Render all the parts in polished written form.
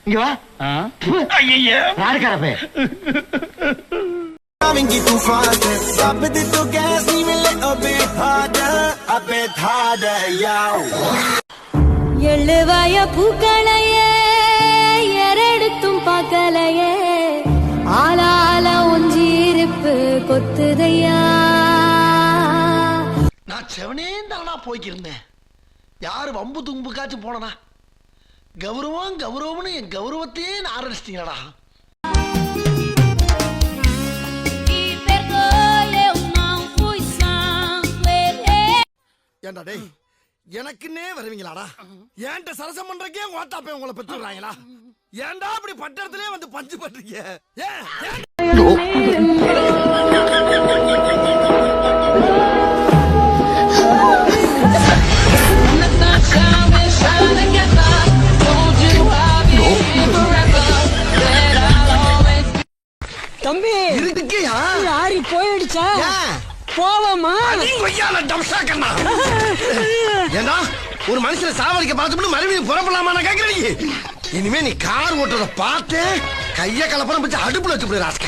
இங்க வா. ஐயா யாருக்காரப்பே Coming too fast, stop it to gas, even a bit harder, yo. எழுவாய பூக்களையே எரெடுத்தும் பார்க்கலையே ஆளால ஒஞ்சிருப்பு கொத்துதையா. நான் செவனே தானா போய்க்கிருந்தேன். யாரு வம்பு தும்புக்காச்சும் போனனா கௌரவம் கௌரவம்னு என் கௌரவத்தையே ஆரம்பிச்சிட்டீங்களா? ஏண்டா டேய் எனக்குன்னே வருவீங்களாடா? ஏன்ட்ட சரசம் பண்றக்கே ஓட்டாப்பே உங்களை பெற்று விடுறாங்களா? ஏன்டா அப்படி பட்டறதுலயே வந்து பஞ்சு பண்றீங்க? தம்பி இருக்கையா யாரி போயிடுச்சா? போவமா? ஏண்டா ஒரு மனுஷனை சாவடிக்க பார்த்து மறுபடியும் புறப்படலாமா நான் கேட்கிறேன். இனிமே நீ கார் ஓட்டுறத பார்த்து கைய கலப்படம் வச்சு அடுப்புல வச்சு போய் ராஸ்க.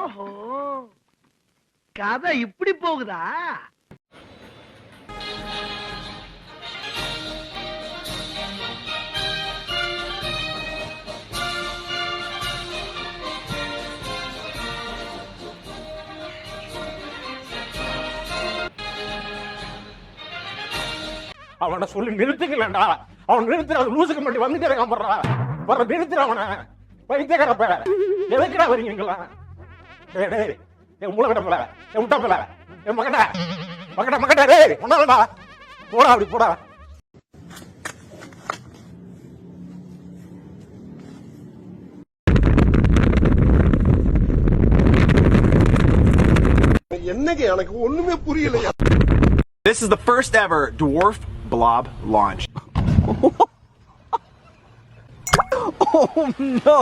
ஓஹோ கதை இப்படி போகுதா? அவனை சொல்லி நிறுத்துக்கலடா. அவன் நிறுத்துற லூசுக்கு மட்டும் வந்துட்டே இருக்கான். வர்ற நிறுத்துற அவனை பைத்தியக்காரப்ப. எதுக்குடா வரீங்களா? என் மூளை கிடப்பல என் முட்டப்பல என் மகட மகட மகட டேய் ஒன்னாலடா போடா அப்படி போடா. என்னங்க எனக்கு ஒண்ணுமே புரியல. This is the first ever dwarf blob launch. Oh no!